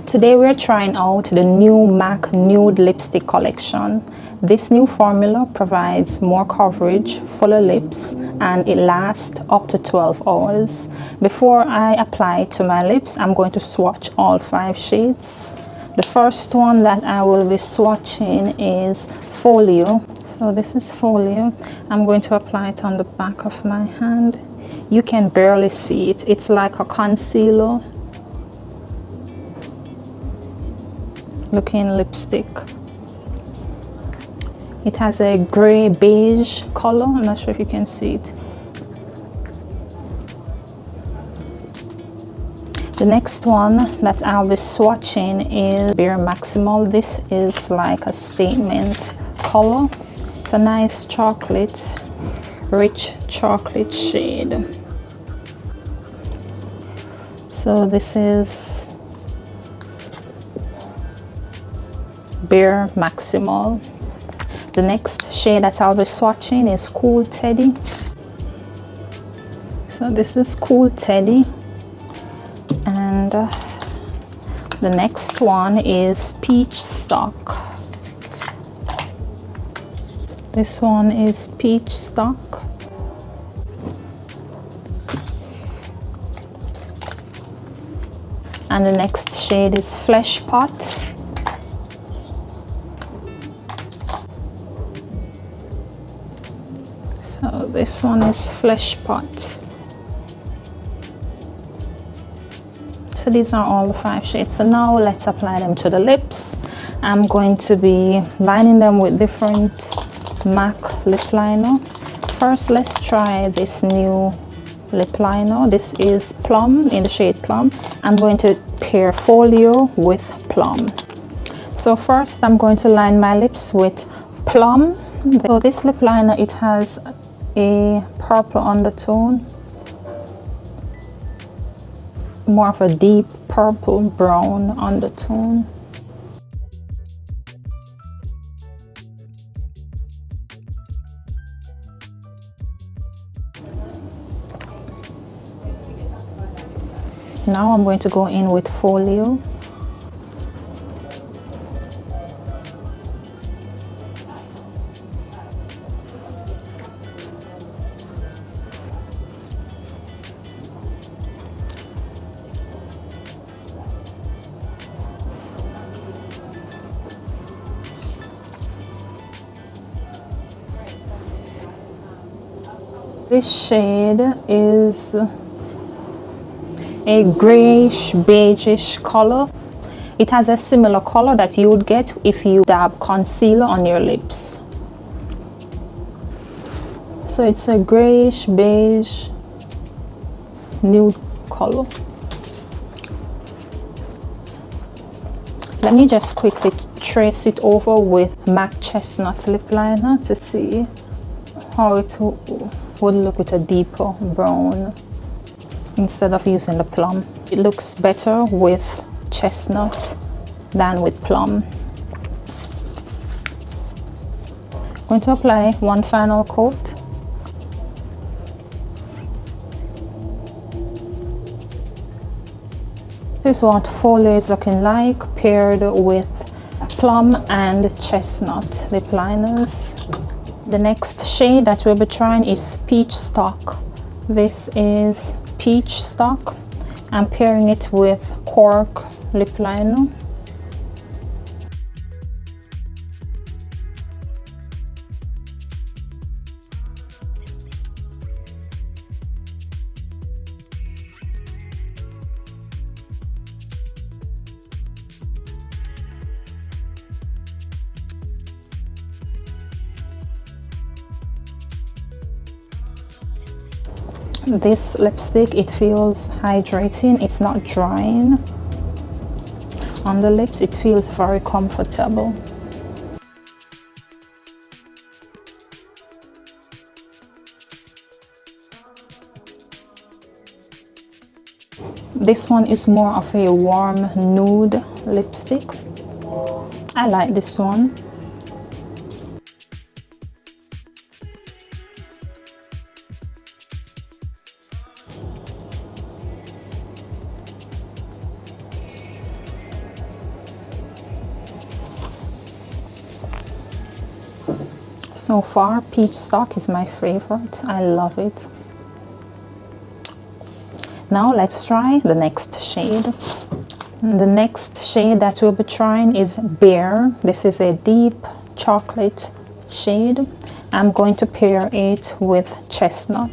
Today we're trying out the new MAC Nude Lipstick collection. This new formula provides more coverage, fuller lips, and it lasts up to 12 hours. Before I apply it to my lips, I'm going to swatch all 5 shades. The first one that I will be swatching is Folio. So this is Folio. I'm going to apply it on the back of my hand. You can barely see it. It's like a concealer looking lipstick. It has a gray beige color. I'm not sure if you can see it. The next one that I'll be swatching is Bare Maximal. This is like a statement color. It's a nice chocolate, rich chocolate shade. So this is Bare Maximal. The next shade that I'll be swatching is Cool Teddy. So this is Cool Teddy. And the next one is Peachstock. This one is Peachstock. And the next shade is Fleshpot. So this one is Fleshpot. So these are all the 5 shades. So now let's apply them to the lips. I'm going to be lining them with different MAC lip liner. First, let's try this new lip liner. This is Plum, in the shade Plum. I'm going to pair Folio with Plum. So first I'm going to line my lips with Plum. So this lip liner, it has a purple undertone, more of a deep purple brown undertone. Now I'm going to go in with Folio. This shade is a grayish beigeish color. It has a similar color that you would get if you dab concealer on your lips. So it's a grayish beige nude color. Let me just quickly trace it over with MAC Chestnut Lip Liner to see how it would look with a deeper brown instead of using the Plum. It looks better with Chestnut than with Plum. I'm going to apply one final coat. This is what Folio is looking like paired with Plum and Chestnut lip liners. The next shade that we'll be trying is Peachstock. This is Peachstock. I'm pairing it with Cork Lip Liner. This lipstick, it feels hydrating. It's not drying on the lips. It feels very comfortable. This one is more of a warm nude lipstick. I like this one. So far, Peachstock is my favorite. I love it. Now let's try the next shade. The next shade that we'll be trying is Bare. This is a deep chocolate shade. I'm going to pair it with Chestnut.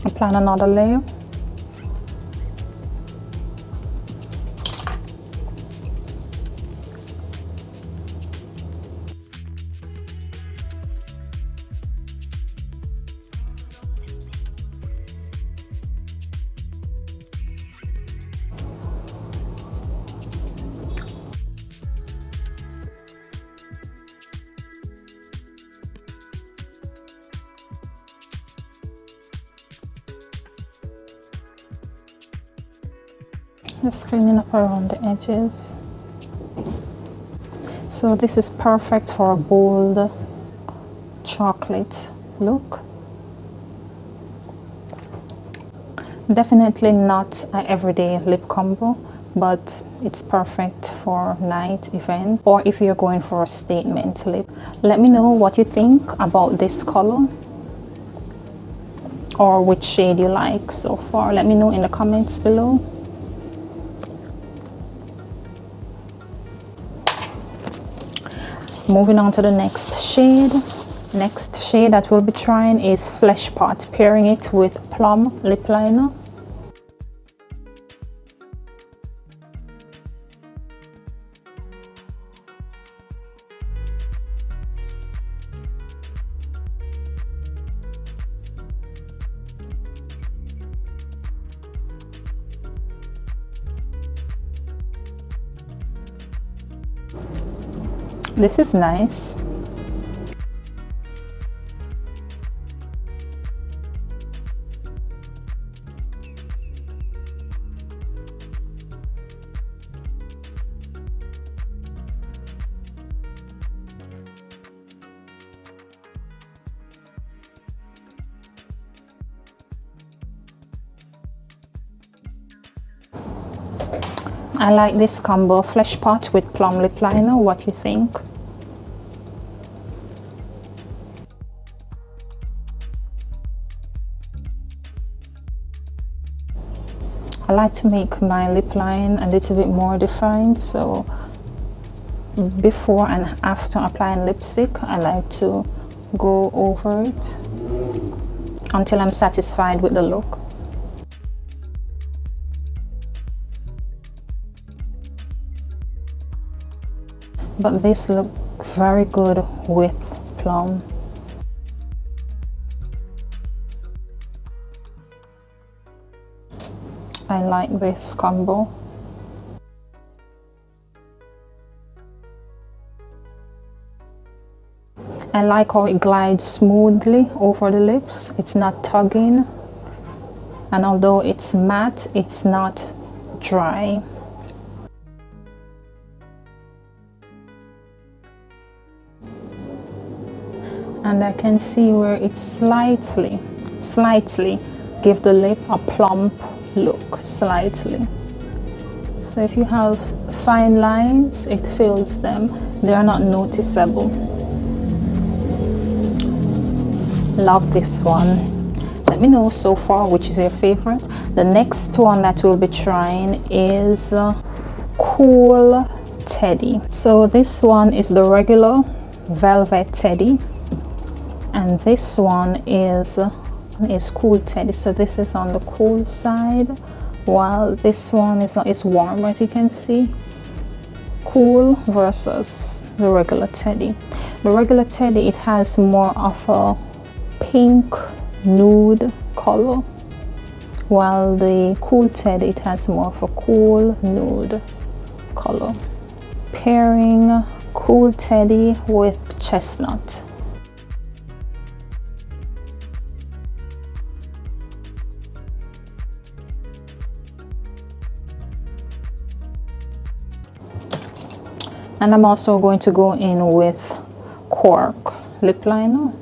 Apply another layer. Just cleaning up around the edges. So this is perfect for a bold chocolate look. Definitely not an everyday lip combo, but it's perfect for night event or if you're going for a statement lip. Let me know what you think about this color or which shade you like so far. Let me know in the comments below. Moving on to the next shade. Next shade that we'll be trying is Fleshpot, pairing it with Plum Lip Liner. This is nice. I like this combo, Fleshpot with Plum Lip Liner. What do you think? I like to make my lip line a little bit more defined, so before and after applying lipstick, I like to go over it until I'm satisfied with the look. But this looks very good with Plum. I like this combo. I like how it glides smoothly over the lips. It's not tugging. And although it's matte, it's not dry. And I can see where it slightly give the lip a plump look, slightly. So if you have fine lines, it fills them. They are not noticeable. Love this one. Let me know so far which is your favorite. The next one that we'll be trying is Cool Teddy. So this one is the regular Velvet Teddy, and this one is Cool Teddy. So this is on the cool side, while this one is warm, as you can see. Cool versus the regular Teddy. The regular Teddy, it has more of a pink nude color, while the Cool Teddy, it has more of a cool nude color. Pairing Cool Teddy with Chestnut. And I'm also going to go in with Cork Lip Liner.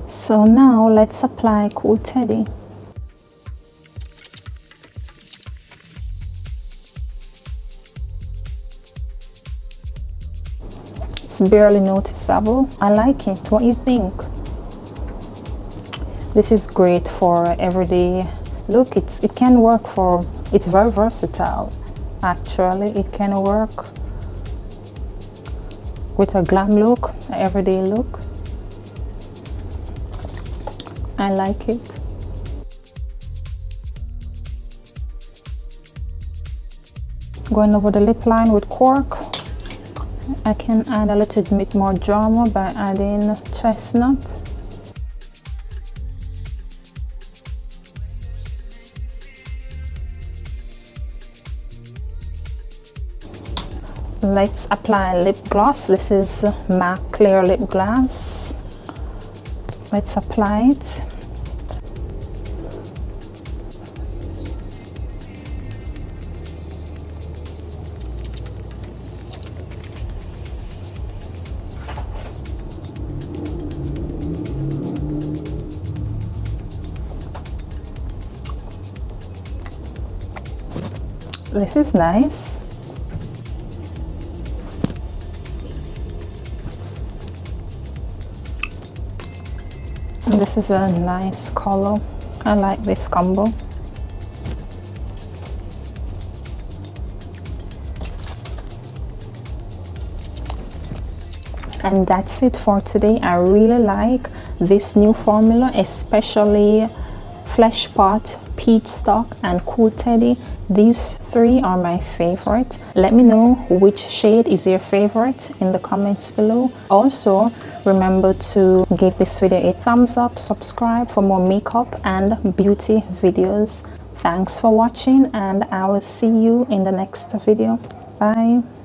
So now let's apply Cool Teddy. It's barely noticeable. I like it. What do you think? This is great for everyday look. It can work for, it's very versatile. Actually, it can work with a glam look, an everyday look. I like it. Going over the lip line with Cork. I can add a little bit more drama by adding Chestnut. Let's apply lip gloss. This is MAC Clear Lip Gloss. Let's apply it. This is nice. And this is a nice color. I like this combo. And that's it for today. I really like this new formula, especially Fleshpot, Peachstock and Cool Teddy. These three are my favorite. Let me know which shade is your favorite in the comments below. Also, remember to give this video a thumbs up, subscribe for more makeup and beauty videos. Thanks for watching, and I will see you in the next video. Bye.